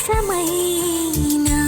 రసమైనా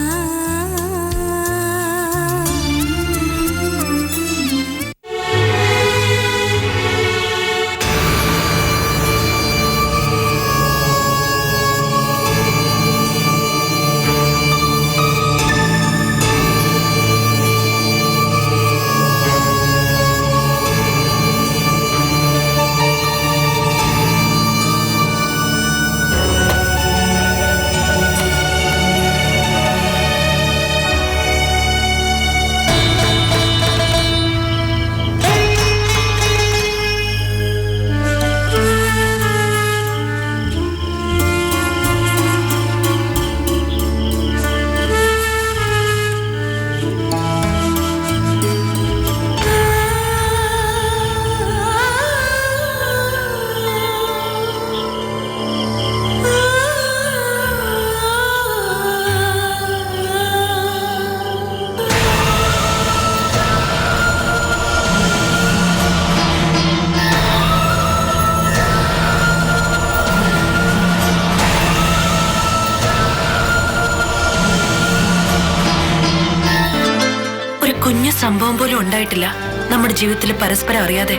കുഞ്ഞു സംഭവം പോലും ഉണ്ടായിട്ടില്ല നമ്മുടെ ജീവിതത്തിൽ പരസ്പരം അറിയാതെ.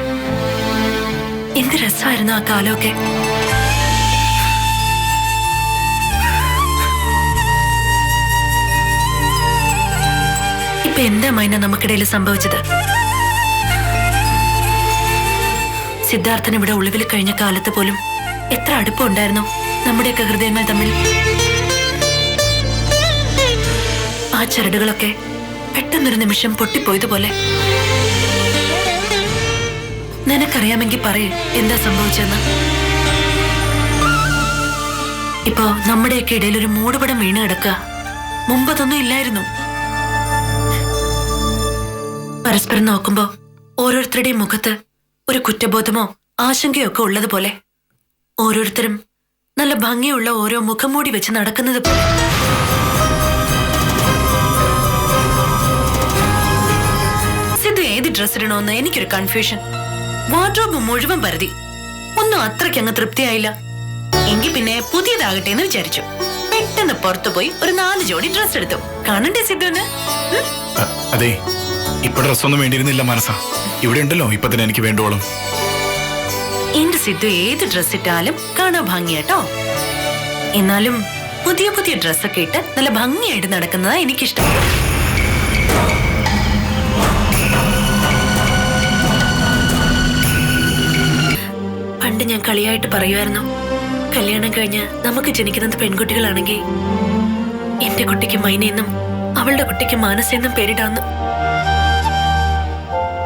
എന്ത് രസമായിരുന്നു ആ കാലമൊക്കെ. ഇപ്പൊ എന്താ മൈന നമുക്കിടയിൽ സംഭവിച്ചത്? സിദ്ധാർത്ഥൻ ഇവിടെ ഒളിവിൽ കഴിഞ്ഞ കാലത്ത് പോലും എത്ര അടുപ്പമുണ്ടായിരുന്നു നമ്മുടെയൊക്കെ ഹൃദയങ്ങൾ തമ്മിൽ. ആ ചരടുകളൊക്കെ പെട്ടെന്നൊരു നിമിഷം പൊട്ടിപ്പോയതുപോലെ. നിനക്കറിയാമെങ്കിൽ പറയേ എന്താ സംഭവിച്ചെന്ന്. ഇപ്പോ നമ്മുടെയൊക്കെ ഇടയിൽ ഒരു മൂടുപടം വീണ് കിടക്കുക. മുമ്പതൊന്നും ഇല്ലായിരുന്നു. പരസ്പരം നോക്കുമ്പോ ഓരോരുത്തരുടെയും മുഖത്ത് ഒരു കുറ്റബോധമോ ആശങ്കയോ ഒക്കെ ഉള്ളതുപോലെ. ഓരോരുത്തരും നല്ല ഭംഗിയുള്ള ഓരോ മുഖംമൂടി വെച്ച് നടക്കുന്നത് പോലെ. ഏത് ഡ്രസ് ഇടണമെന്ന് എനിക്കൊരു കൺഫ്യൂഷൻ. വാർഡ്രോബ് മുഴുവൻ പരതി. ഒന്നും അത്രയ്ക്ക് അങ്ങ് തൃപ്തിയായില്ല. എങ്കിൽ പിന്നെ പുതിയതാകട്ടെ എന്ന് വിചാരിച്ചു. പെട്ടെന്ന് പുറത്തു പോയി ഒരു 4 ജോഡി ഡ്രസ് എടുത്തു. കാണണ്ടേ സിദ്ധുവിന്? അതെ, ഇപ്പൊ ഡ്രസ്സൊന്നും വേണ്ടിയിരുന്നില്ല മനസ്സാ. ഇവിടെ ഉണ്ടല്ലോ ഇപ്പൊ തന്നെ എനിക്ക് വേണ്ടോളും. എന്റെ സിദ്ധു ഏത് ഡ്രസ് ഇട്ടാലും കാണാൻ ഭംഗിയാട്ടോ. എന്നാലും പുതിയ പുതിയ ഡ്രസ്സൊക്കെ ഇട്ട് നല്ല ഭംഗിയായിട്ട് നടക്കുന്നതാ എനിക്കിഷ്ടം. പണ്ട് ഞാൻ കളിയായിട്ട് പറയുമായിരുന്നു, കല്യാണം കഴിഞ്ഞ് നമുക്ക് ജനിക്കുന്നത് പെൺകുട്ടികളാണെങ്കിൽ എന്റെ കുട്ടിക്ക് മൈനയെന്നും അവളുടെ കുട്ടിക്ക് മാനസെന്നും പേരിടാന്ന്.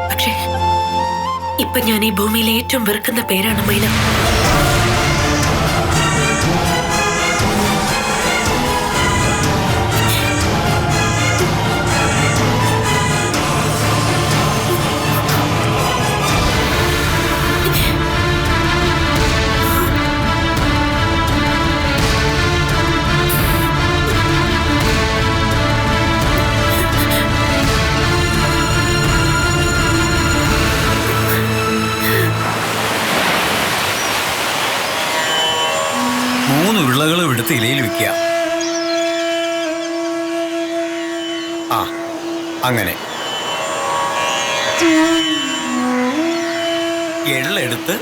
പക്ഷേ ഇപ്പൊ ഞാൻ ഈ ഭൂമിയിലെ ഏറ്റവും വെറുക്കുന്ന പേരാണ് മൈന. ഉരുളകളും എടുത്ത് ഇലയിൽ വെക്കുക. ആ അങ്ങനെ എള്ളെടുത്ത്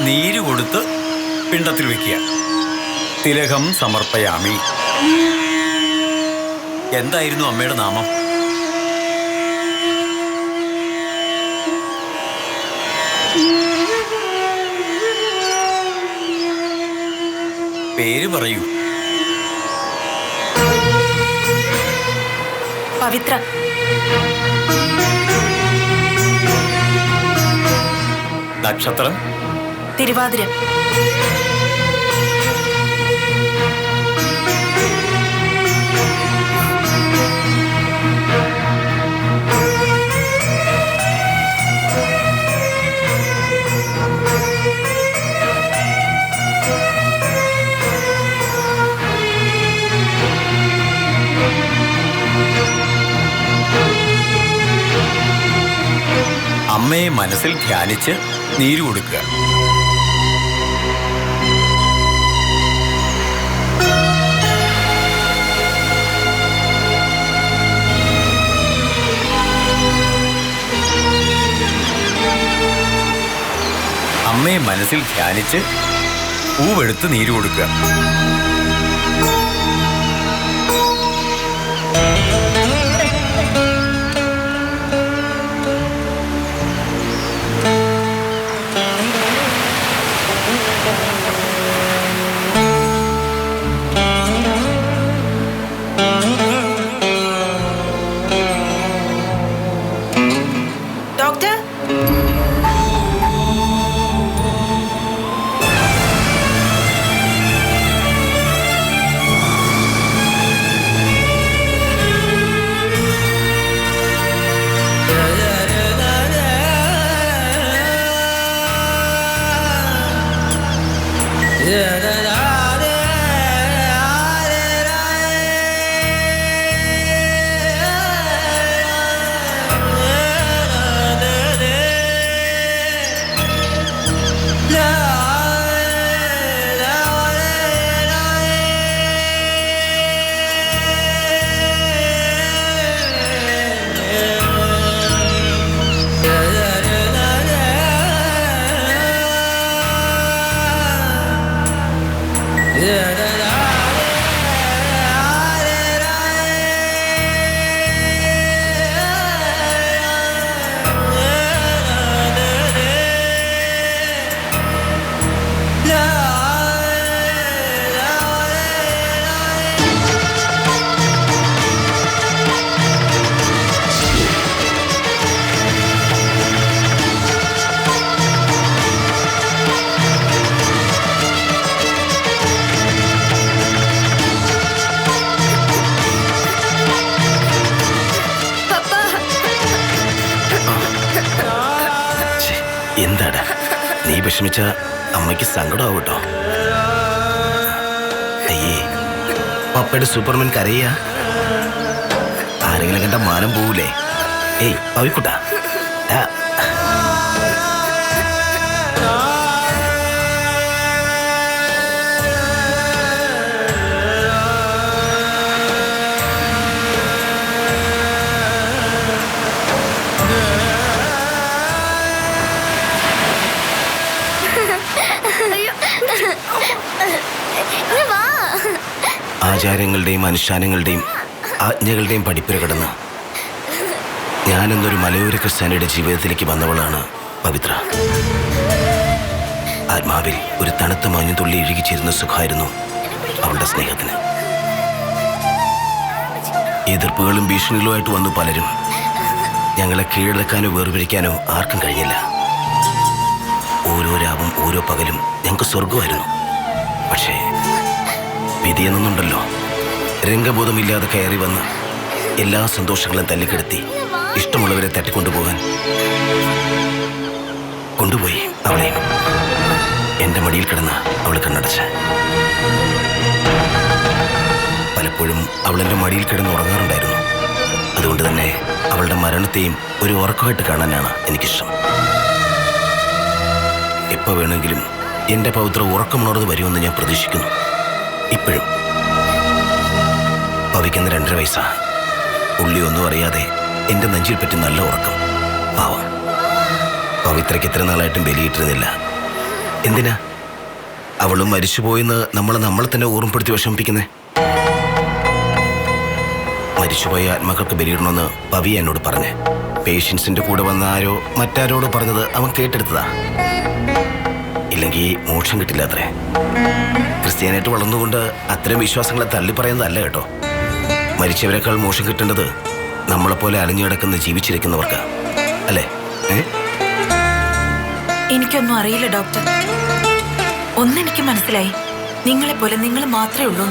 നീര് കൊടുത്ത് പിണ്ടത്തിൽ വെക്കുക. തിലകം സമർപ്പയാമി. എന്തായിരുന്നു അമ്മയുടെ നാമം? പേര് പറയൂ. പവിത്ര. നക്ഷത്രം? തിരുവാതിര. അമ്മയെ മനസ്സിൽ ധ്യാനിച്ച് നീര് കൊടുക്കുക. അമ്മയെ മനസ്സിൽ ധ്യാനിച്ച് പൂവെടുത്ത് നീര് കൊടുക്കുക. ഡോക്ടർ, എന്താടാ നീ വിഷമിച്ച അമ്മയ്ക്ക് സങ്കടമാവും കേട്ടോ. അയ്യേ, പപ്പയുടെ സൂപ്പർമാൻ കരയ്യ. ആരെങ്കിലും കണ്ട മാനം പോവൂലേ? ഏയ് പവിക്കുട്ടാ, ആചാരങ്ങളുടെയും അനുഷ്ഠാനങ്ങളുടെയും ആജ്ഞകളുടെയും പഠിപ്പിൽ കിടന്ന് ഞാനെന്നൊരു മലയോര ക്രിസ്ത്യാനിയുടെ ജീവിതത്തിലേക്ക് വന്നവളാണ് പവിത്ര. ആത്മാവിൽ ഒരു തണുത്ത മഞ്ഞുതുള്ളി ഇഴുകിച്ചേരുന്ന സുഖമായിരുന്നു അവളുടെ സ്നേഹത്തിന്. എതിർപ്പുകളും ഭീഷണികളുമായിട്ട് വന്നു പലരും. ഞങ്ങളെ കീഴടക്കാനോ വേർപിരിക്കാനോ ആർക്കും കഴിഞ്ഞില്ല. ഓരോ രാവും ഓരോ പകലും ഞങ്ങൾക്ക് സ്വർഗമായിരുന്നു. പക്ഷേ വിധിയെന്നുണ്ടല്ലോ, രംഗബോധമില്ലാതെ കയറി വന്ന് എല്ലാ സന്തോഷങ്ങളും തല്ലിക്കെടുത്തി ഇഷ്ടമുള്ളവരെ തട്ടിക്കൊണ്ടുപോകാൻ കൊണ്ടുപോയി. അവളെ എൻ്റെ മടിയിൽ കിടന്ന് അവൾ കണ്ണടച്ച്. പലപ്പോഴും അവളെൻ്റെ മടിയിൽ കിടന്ന് ഉറങ്ങാറുണ്ടായിരുന്നു. അതുകൊണ്ട് തന്നെ അവളുടെ മരണത്തെയും ഒരു ഉറക്കമായിട്ട് കാണാനാണ് എനിക്കിഷ്ടം. എപ്പോൾ വേണമെങ്കിലും എൻ്റെ പവിത്ര ഉറക്കമുണർന്ന് വരുമെന്ന് ഞാൻ പ്രതീക്ഷിക്കുന്നു. ഇപ്പോഴും പവിക്കുന്ന 2.5 വയസ്സാ. ഉള്ളി ഒന്നും അറിയാതെ എൻ്റെ നെഞ്ചിൽ പറ്റി നല്ല ഉറക്കം. പാവം പവിത്രയ്ക്ക് ഇത്ര നാളായിട്ടും ബലിയിട്ടിരുന്നില്ല. എന്തിനാ അവളും മരിച്ചുപോയെന്ന് നമ്മളെ തന്നെ ഓർമ്മപ്പെടുത്തി വിഷമിപ്പിക്കുന്നേ? മരിച്ചുപോയ ആത്മാക്കൾക്ക് ബലിയിടണമെന്ന് പവി എന്നോട് പറഞ്ഞേ. പേഷ്യൻസിന്റെ കൂടെ വന്ന മറ്റാരോട് പറഞ്ഞത് അവൻ കേട്ടെടുത്തതാ. ഇല്ലെങ്കിൽ മോക്ഷം കിട്ടില്ല അത്രേ. ക്രിസ്ത്യാനായിട്ട് വളർന്നുകൊണ്ട് അത്തരം വിശ്വാസങ്ങളെ തള്ളി പറയുന്നതല്ല കേട്ടോ. മരിച്ചവരെക്കാൾ മോക്ഷം കിട്ടേണ്ടത് നമ്മളെപ്പോലെ അലഞ്ഞു കിടക്കുന്ന ജീവിച്ചിരിക്കുന്നവർക്കാ, അല്ലേ? എനിക്കൊന്നും അറിയില്ല ഡോക്ടർ. ഒന്നെനിക്ക് മനസ്സിലായി, നിങ്ങളെപ്പോലെ നിങ്ങൾ മാത്രമേ ഉള്ളൂ.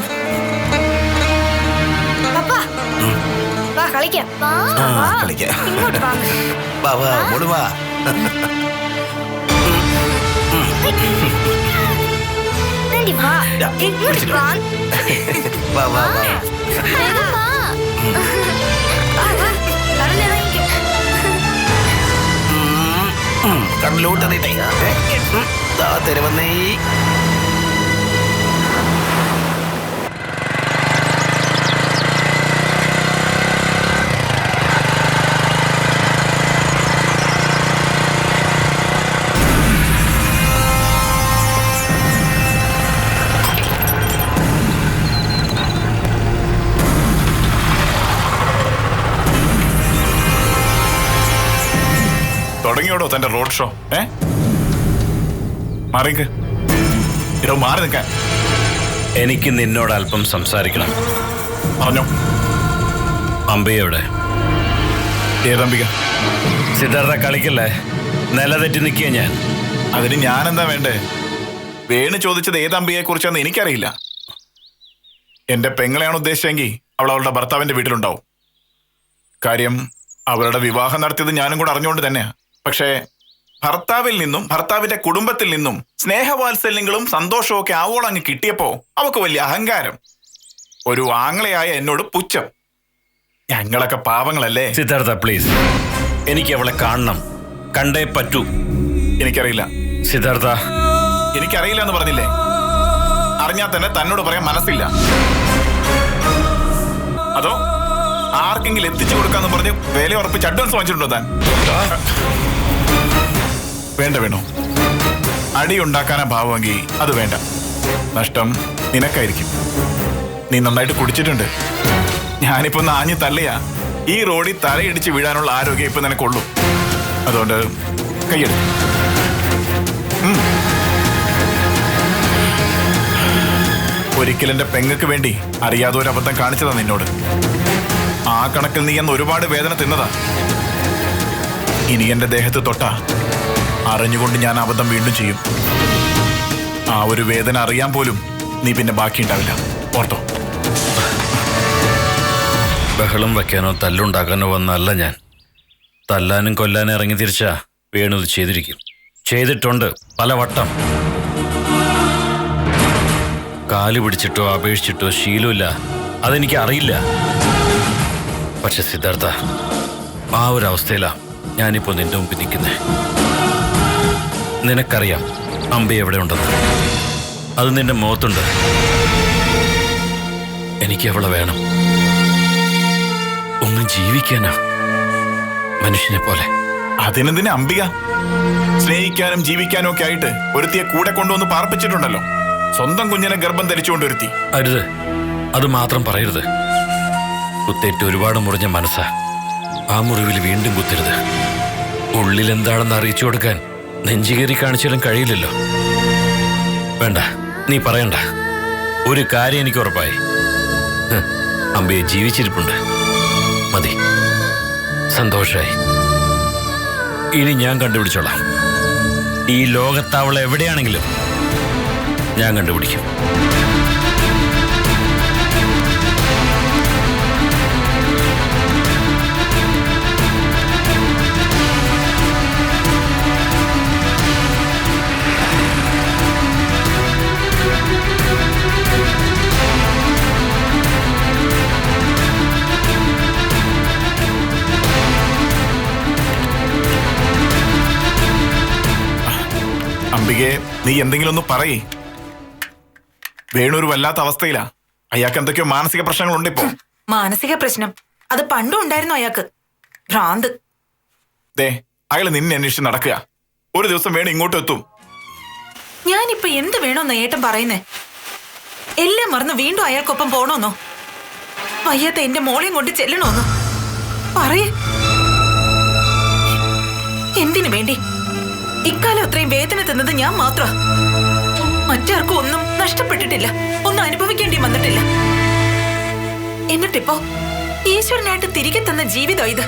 കളിക്കാം. വാ വാ മോള് വാ. വാ വാ വാ. കടലോട്ട് തരുവന്നേ. തന്റെ റോഡ് ഷോ? മാറിക്ക്. ഇടോ മാറി നിൽക്കാൻ. എനിക്ക് നിന്നോട് അല്പം സംസാരിക്കണം. പറഞ്ഞോ. അംബിക എവിടെ? ഏതംബിക? സിദ്ധാർത്ഥ കളിക്കല്ലേ, നിലതെറ്റി നിൽക്കുക ഞാൻ. അതിന് ഞാനെന്താ വേണ്ടേ? വേണു ചോദിച്ചത് ഏതംബികയെ കുറിച്ചാന്ന് എനിക്കറിയില്ല. എന്റെ പെങ്ങളെയാണ് ഉദ്ദേശിച്ചെങ്കിൽ അവൾ അവളുടെ ഭർത്താവിന്റെ വീട്ടിലുണ്ടാവും. കാര്യം അവളുടെ വിവാഹം നടത്തിയത് ഞാനും കൂടെ അറിഞ്ഞുകൊണ്ട് തന്നെയാ. പക്ഷേ ഭർത്താവിൽ നിന്നും ഭർത്താവിന്റെ കുടുംബത്തിൽ നിന്നും സ്നേഹവാത്സല്യങ്ങളും സന്തോഷവും ഒക്കെ ആവോളം അങ്ങ് കിട്ടിയപ്പോ അവക്ക് വലിയ അഹങ്കാരം. ഒരു ആങ്ങളയായ എന്നോട് പുച്ഛം. ഞങ്ങളൊക്കെ പാവങ്ങളല്ലേ? സിദ്ധാർത്ഥ പ്ലീസ്, എനിക്ക് അവളെ കാണണം, കണ്ടേ പറ്റൂ. എനിക്കറിയില്ല. സിദ്ധാർത്ഥ, എനിക്കറിയില്ല എന്ന് പറഞ്ഞില്ലേ? അറിഞ്ഞാൽ തന്നെ തന്നോട് പറയാൻ മനസ്സില്ല. അതോ ആർക്കെങ്കിലും എത്തിച്ചു കൊടുക്കാന്ന് പറഞ്ഞ് വില ഉറപ്പിച്ച് അഡ്വാൻസ് വാങ്ങിച്ചിട്ടുണ്ടോ താൻ? വേണ്ട വേണോ. അടി ഉണ്ടാക്കാനാ ഭാവമെങ്കിൽ അത് വേണ്ട. നഷ്ടം നിനക്കായിരിക്കും. നീ നന്നായിട്ട് കുടിച്ചിട്ടുണ്ട്. ഞാനിപ്പോ നാഞ്ഞു തള്ളിയാ ഈ റോഡിൽ തലയിടിച്ച് വീഴാനുള്ള ആരോഗ്യം ഇപ്പൊ നിനക്കുള്ളൂ. അതുകൊണ്ട് കൈയെടുക്കും. ഒരിക്കലും എന്റെ പെങ്ങക്ക് വേണ്ടി അറിയാതെ ഒരു അബദ്ധം കാണിച്ചതാ നിന്നോട്. ആ കണക്കിൽ നീ അന്ന് ഒരുപാട് വേദന തിന്നതാ. ഇനി എന്റെ ദേഹത്ത് തൊട്ടാ അറിഞ്ഞുകൊണ്ട് ഞാൻ അബദ്ധം വീണ്ടും ചെയ്യും. ആ ഒരു വേദന അറിയാൻ പോലും നീ പിന്നെ ബാക്കിയുണ്ടാവില്ല. ഓർത്തോ. ബഹളം വയ്ക്കാനോ തല്ലുണ്ടാക്കാനോ വന്നല്ല ഞാൻ. തല്ലാനും കൊല്ലാനും ഇറങ്ങി തിരിച്ചാ വേണു ഇത് ചെയ്തിരിക്കും. ചെയ്തിട്ടുണ്ട് പലവട്ടം. കാല് പിടിച്ചിട്ടോ അപേക്ഷിച്ചിട്ടോ ശീലമില്ല, അതെനിക്ക് അറിയില്ല. പക്ഷെ സിദ്ധാർത്ഥ, ആ ഒരു അവസ്ഥയിലാ ഞാനിപ്പോ നിന്റെ മുമ്പിൽ നിൽക്കുന്നേ. നിനക്കറിയാം അമ്പി എവിടെ ഉണ്ടെന്ന്. അത് നിന്റെ മുഖത്തുണ്ട്. എനിക്ക് അവളെ വേണം. ഒന്ന് ജീവിക്കാനാ, മനുഷ്യനെ പോലെ. അതിനെന്തിനാ അംബിക? സ്നേഹിക്കാനും ജീവിക്കാനും ഒക്കെ ആയിട്ട് ഒരുത്തിയെ കൂടെ കൊണ്ടുവന്ന് പാർപ്പിച്ചിട്ടുണ്ടല്ലോ. സ്വന്തം കുഞ്ഞിനെ ഗർഭം ധരിച്ചുകൊണ്ട് ഒരുത്തി. അരുത്, അത് മാത്രം പറയരുത്. കുത്തേറ്റ് ഒരുപാട് മുറിഞ്ഞ മനസ്സാ. ആ മുറിവിൽ വീണ്ടും കുത്തരുത്. ഉള്ളിൽ എന്താണെന്ന് അറിയിച്ചു കൊടുക്കാൻ നെഞ്ചുകേറി കാണിച്ചാലും കഴിയില്ലല്ലോ. വേണ്ട, നീ പറയണ്ട. ഒരു കാര്യം എനിക്ക് ഉറപ്പായി, അമ്പയെ ജീവിച്ചിരിപ്പുണ്ട്. മതി, സന്തോഷായി. ഇനി ഞാൻ കണ്ടുപിടിച്ചോളാം. ഈ ലോകത്ത് അവളെ എവിടെയാണെങ്കിലും ഞാൻ കണ്ടുപിടിക്കും. അംബികയെ, നീ എന്തെങ്കിലും ഒന്ന് പറയേ. വേണു ഒരു വല്ലാത്ത അവസ്ഥയിലാ. അയാൾക്ക് എന്തൊക്കെയോ മാനസിക പ്രശ്നങ്ങളുണ്ട് ഇപ്പോ. മാനസിക പ്രശ്നം അത് പണ്ടും ഉണ്ടായിരുന്നു അയാൾക്ക്. ഭ്രാന്ത്. ദേ, അയാൾ നിന്നെ അന്വേഷിച്ച് നടക്കുക. ഒരു ദിവസം വേണു ഇങ്ങോട്ട് എത്തും. ഞാനിപ്പോ എന്ത് വേണോന്ന് ഏട്ടൻ പറയുന്നേ? എല്ലാം മറന്ന് വീണ്ടും അയാൾക്കൊപ്പം പോണോന്നോ? വയ്യാത്ത എന്റെ മോളെയും കൊണ്ട് ചെല്ലണോന്നോ? പറയേ. എന്തിനു വേണ്ടി? ഇക്കാലം അത്രയും വേദന തിന്നത് ഞാൻ മാത്ര. മറ്റാർക്കും ഒന്നും നഷ്ടപ്പെട്ടിട്ടില്ല, ഒന്നും അനുഭവിക്കേണ്ടി വന്നിട്ടില്ല. എന്നിട്ടിപ്പോ ഈശ്വരനായിട്ട് തിരികെ തന്ന ജീവിതം ഇത്.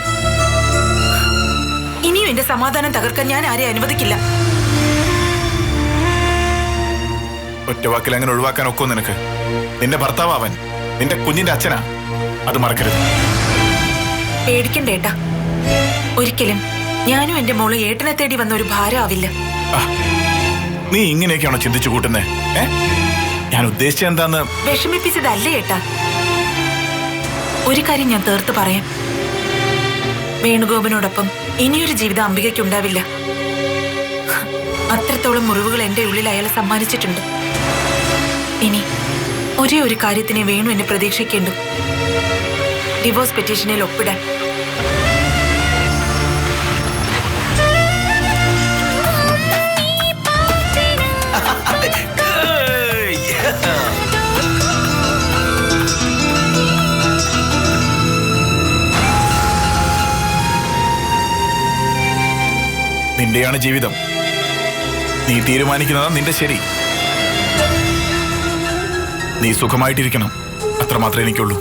ഇനിയും എന്റെ സമാധാനം തകർക്കാൻ ഞാൻ ആരെയും അനുവദിക്കില്ല. ഒറ്റവാക്കിൽ അങ്ങനെ ഒഴിവാക്കാൻ ഒക്കോ നിനക്ക്? നിന്റെ ഭർത്താവ് അവൻ, നിന്റെ കുഞ്ഞിന്റെ അച്ഛനാ. അത് മറക്കരുത്. പേടിക്കണ്ടേട്ടാ, ഒരിക്കലും ഞാനും എന്റെ മോള് ഏട്ടനെ തേടി വന്ന ഒരു ഭാരം ആവില്ല. നീ ഇങ്ങനെയൊക്കെയാണോ ചിന്തിച്ചു കൂട്ടുന്നേ? ഞാൻ ഉദ്ദേശിച്ച എന്താന്ന്? വിഷമിപ്പിച്ചതല്ലേ ഏട്ടാ. ഒരു കാര്യം ഞാൻ തീർത്ത് പറയാം. വേണുഗോപനോടൊപ്പം ഇനിയൊരു ജീവിതം അംബികയ്ക്ക് ഉണ്ടാവില്ല. അത്രത്തോളം മുറിവുകൾ എന്റെ ഉള്ളിൽ അയാളെ സമ്മാനിച്ചിട്ടുണ്ട്. ഇനി ഒരേ ഒരു കാര്യത്തിനെ വേണു എന്നെ പ്രതീക്ഷിക്കേണ്ടു. ഡിവോഴ്സ് പെറ്റീഷനിൽ ഒപ്പിടാൻ. നിന്റെയാണ് ജീവിതം. നീ തീരുമാനിക്കുന്നതാ നിന്റെ ശരി. നീ സുഖമായിട്ടിരിക്കണം, അത്രമാത്രമേ എനിക്കുള്ളൂ.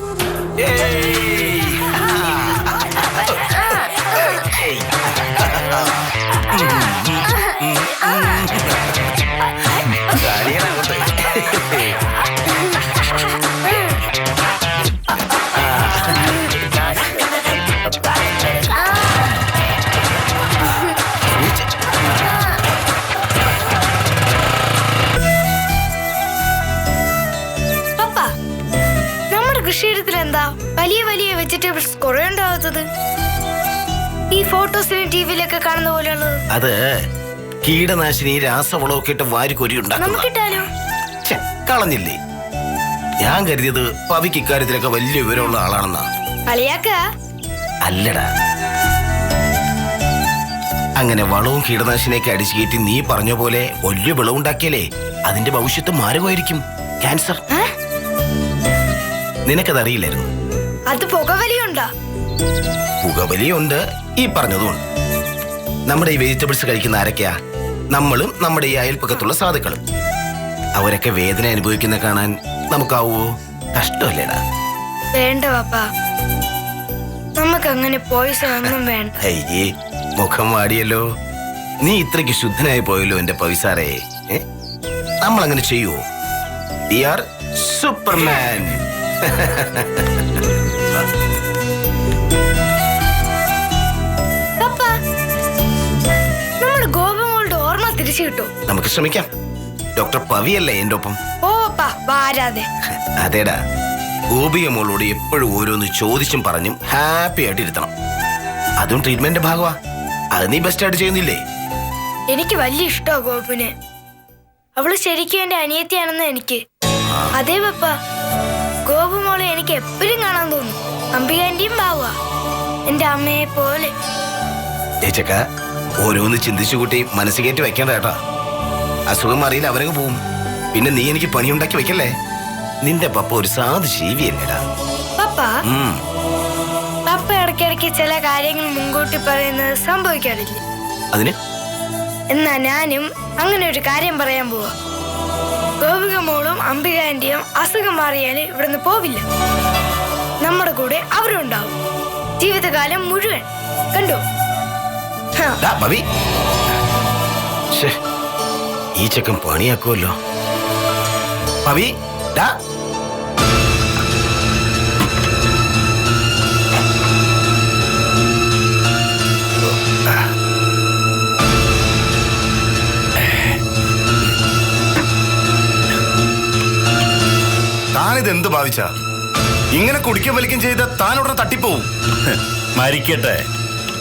കൃഷിയിടത്തിൽ എന്താ വലിയ വലിയ വെജിറ്റബിൾസ് കുറെ ഉണ്ടാവാത്തത്? ഈ ഫോട്ടോസിലും ടിവിയിലൊക്കെ കാണുന്ന പോലെയുള്ളത്. അത് കീടനാശിനി രാസവളമൊക്കെ ഇട്ട് വാരി കൊരി നമുക്കിട്ടാലോ? കളഞ്ഞില്ലേ? ഞാൻ കരുതിയത് പവിക്ക് ഇക്കാര്യത്തിലൊക്കെ വലിയ വിവരമുള്ള ആളാണെന്നാ. കളിയാക്ക അല്ലടാ, അങ്ങനെ വളവും കീടനാശിനിയൊക്കെ അടിച്ചു കയറ്റി നീ പറഞ്ഞ പോലെ വലിയ വിളവുണ്ടാക്കിയാലേ അതിന്റെ ഭവിഷ്യത്ത് മാരകമായിരിക്കും. ക്യാൻസർ. നിനക്കതറിയില്ലായിരുന്നു? അത് പുകവലിയുണ്ടാ? പുകവലിയുണ്ട്, ഈ പറഞ്ഞതുകൊണ്ട്. നമ്മുടെ ഈ വെജിറ്റബിൾസ് കഴിക്കുന്ന ആരൊക്കെയാ? നമ്മളും നമ്മുടെ ഈ അയൽപ്പക്കത്തുള്ള സാധുക്കളും. അവരൊക്കെ വേദന അനുഭവിക്കുന്ന കാണാൻ നമുക്കാവോ? കഷ്ടമല്ലേടാ? വേണ്ട പാപ്പ, നമുക്കങ്ങനെ പോയിസൺ ഒന്നും വേണ്ട. അയ്യേ, മുഖം വാടിയല്ലോ. നീ ഇത്രയ്ക്ക് ശുദ്ധനായി പോയല്ലോ എന്റെ പൈസാറേ. നമ്മളങ്ങനെ ചെയ്യുവോ? We are superman. നമ്മുടെ ഗോപമോളുടെ ഓർമ്മ തിരിച്ചു കിട്ടും. നമുക്ക് ശ്രമിക്കാം. ഡോക്ടർ പവിയല്ലേ എന്റെ ഒപ്പം? ഓ വാരാതെ. അതേടാ, ഗോപിക മോളോട് എപ്പോഴും ഓരോന്ന് ചോദിച്ചും പറഞ്ഞും ഹാപ്പി ആയിട്ട് ഇരുത്തണം. അതും ട്രീറ്റ്മെന്റിന്റെ ഭാഗമാ. അത് നീ ബെസ്റ്റ് ആയിട്ട് ചെയ്യുന്നില്ലേ? എനിക്ക് വലിയ ഇഷ്ടമാ ഗോപിനെ. അവള് ശരിക്കും എന്റെ അനിയത്തിയാണെന്ന് എനിക്ക്. അതേ പപ്പ, ഗോപുമോളെ എനിക്ക് എപ്പോഴും കാണാൻ തോന്നും. അംബികാന്റെയും ഭാവ എന്റെ അമ്മയെ പോലെ. ചേച്ചക്ക, ഓരോന്ന് ചിന്തിച്ചു കൂട്ടി മനസ്സ് കയറ്റി വെക്കേണ്ട കേട്ടാ. അസുഖം അറിയില്ല, അവരങ്ങ് പോവും. പിന്നെ നീ എനിക്ക് പണിയുണ്ടാക്കി വെക്കല്ലേ. നിന്റെ പപ്പ ഒരു സാധു ജീവിയല്ലേടാ. പപ്പ പപ്പ ഇടയ്ക്കിടയ്ക്ക് ചില കാര്യങ്ങൾ മുൻകൂട്ടി പറയുന്നത് സംഭവിക്കാറില്ല. അതിന് എന്നാ ഞാനും അങ്ങനെ ഒരു കാര്യം പറയാൻ പോവാ. ഗോപിക മോളും അംബികാന്റെയും അസുഖം മാറിയാല് ഇവിടുന്ന് പോവില്ല. നമ്മുടെ കൂടെ അവരുണ്ടാവും ജീവിതകാലം മുഴുവൻ. കണ്ടോ? ഈ ചെക്കൻ പണിയാക്കുമല്ലോ. പവി, താനിതെന്ത് ഭാവിച്ച? ഇങ്ങനെ കുടിക്കും വലിക്കും ചെയ്ത താൻ ഉടനെ തട്ടിപ്പോവും. മരിക്കട്ടെ,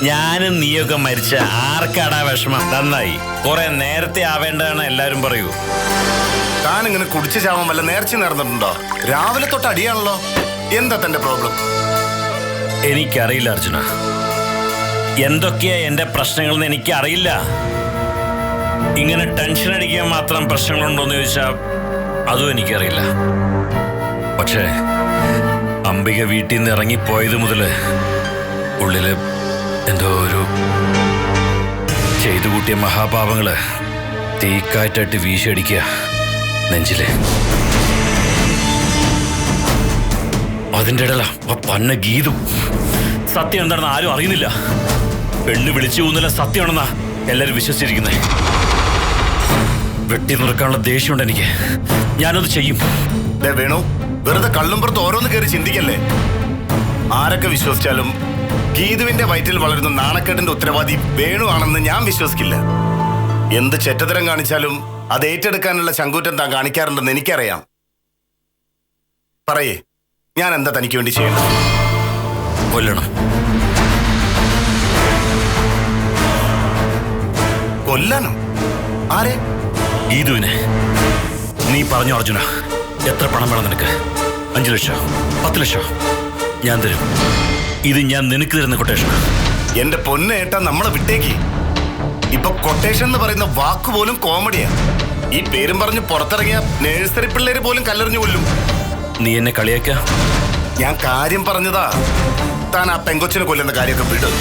ഞാനും നീയൊക്കെ മരിച്ച ആർക്കാടാ വിഷമം? നന്നായി, കുറെ നേരത്തെ ആവേണ്ടതാണ് എല്ലാരും പറയൂ. താൻ ഇങ്ങനെ കുടിച്ചു ചാവാൻ വല്ല നേർച്ച നേർന്നിട്ടുണ്ടോ? രാവിലെ തൊട്ട് അടിയാണല്ലോ. എന്താ തന്റെ പ്രോബ്ലം? എനിക്കറിയില്ല അർജുന, എന്തൊക്കെയാ എന്റെ പ്രശ്നങ്ങളെന്ന് എനിക്കറിയില്ല. ഇങ്ങനെ ടെൻഷൻ അടിക്കാൻ മാത്രം പ്രശ്നങ്ങളുണ്ടോന്ന് ചോദിച്ചാൽ അതും എനിക്കറിയില്ല. പക്ഷേ അംബിക വീട്ടിൽ നിന്ന് ഇറങ്ങിപ്പോയത് മുതല് ഉള്ളില് എന്തോ ഒരു ചെയ്തു കൂട്ടിയ മഹാപാപങ്ങള് തീക്കാറ്റായിട്ട് വീശിയടിക്കുക നെഞ്ചില്. അതിൻ്റെ ഇടയില പന്ന ഗീതും. സത്യം എന്താണെന്ന് ആരും അറിയുന്നില്ല. പെണ്ണ് വിളിച്ചു പോകുന്നില്ല, സത്യമാണെന്നാ എല്ലാരും വിശ്വസിച്ചിരിക്കുന്നേ. വെട്ടി നുറുക്കാനുള്ള ദേഷ്യമുണ്ട് എനിക്ക്. ഞാനത് ചെയ്യും. വേണു, വെറുതെ കള്ളും പുറത്ത് ഓരോന്ന് കയറി ചിന്തിക്കല്ലേ. ആരൊക്കെ വിശ്വസിച്ചാലും ഗീതുവിന്റെ വയറ്റിൽ വളരുന്ന നാണക്കേടിന്റെ ഉത്തരവാദി വേണു ആണെന്ന് ഞാൻ വിശ്വസിക്കില്ല. എന്ത് ചെറ്റതരം കാണിച്ചാലും അത് ഏറ്റെടുക്കാനുള്ള ചങ്കൂറ്റം താൻ കാണിക്കാറുണ്ടെന്ന് എനിക്കറിയാം. പറയേ, ഞാൻ എന്താ തനിക്ക് വേണ്ടി ചെയ്യണം? കൊല്ലണം. കൊല്ലാനോ? ആരെ? ഗീതുവിനെ. നീ പറഞ്ഞു അർജുന, എത്ര പണം വേണം നിനക്ക്? 5 ലക്ഷം, 10 ലക്ഷം ഞാൻ തരും. ഇത് ഞാൻ നിനക്ക് തരുന്ന കൊട്ടേഷൻ. എന്റെ പൊന്നേട്ടാ, നമ്മളെ വിട്ടേക്ക്. ഇപ്പൊ കൊട്ടേഷൻ എന്ന് പറയുന്ന വാക്ക് പോലും കോമഡിയാ. ഈ പേരും പറഞ്ഞ് പുറത്തിറങ്ങിയ നേഴ്സറി പിള്ളേര് പോലും കല്ലെറിഞ്ഞു കൊല്ലും. നീ എന്നെ കളിയാക്ക? ഞാൻ കാര്യം പറഞ്ഞതാ. താൻ ആ പെങ്കൊച്ചിനെ കൊല്ലുന്ന കാര്യമൊക്കെ വിടും.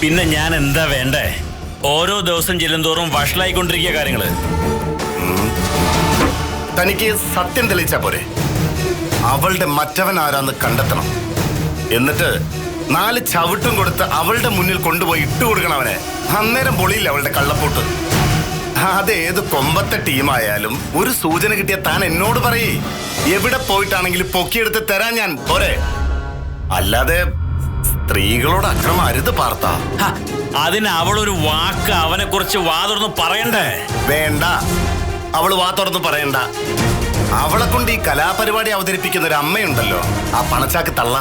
പിന്നെ ഞാൻ എന്താ വേണ്ടേ? ഓരോ ദിവസം ചെല്ലുന്തോറും വഷളായിക്കൊണ്ടിരിക്കുക കാര്യങ്ങള്. തനിക്ക് സത്യം തെളിയിച്ചാ പോരെ? അവളുടെ മറ്റവൻ ആരാന്ന് കണ്ടെത്തണം. എന്നിട്ട് 4 ചവിട്ടും കൊടുത്ത് അവളുടെ മുന്നിൽ കൊണ്ടുപോയി ഇട്ടു കൊടുക്കണം അവനെ. അന്നേരം പൊളിയില്ല അവളുടെ കള്ളപ്പൊട്ട്. അതേത് കൊമ്പത്തെ ടീമായാലും ഒരു സൂചന കിട്ടിയ താൻ എന്നോട് പറയേ. എവിടെ പോയിട്ടാണെങ്കിലും പൊക്കിയെടുത്ത് തരാൻ ഞാൻ പോരെ. അല്ലാതെ സ്ത്രീകളോട് അക്രമം അരുത് പാർത്ത. അതിന് അവളൊരു വാക്ക് അവനെ കുറിച്ച് വാതുറന്ന് പറയണ്ടേ? വേണ്ട, അവള് വാ തുറന്ന് പറയണ്ട. അവളെ കൊണ്ട് ഈ കലാപരിപാടി അവതരിപ്പിക്കുന്ന ഒരു അമ്മയുണ്ടല്ലോ, ആ പണച്ചാക്ക് തള്ള.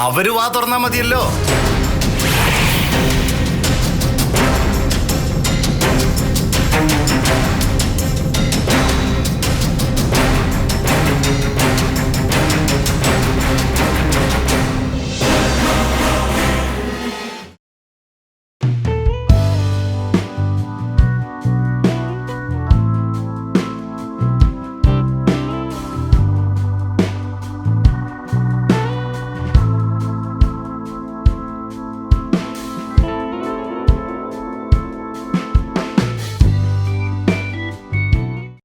അവര് വാ തുറന്നാ മതിയല്ലോ.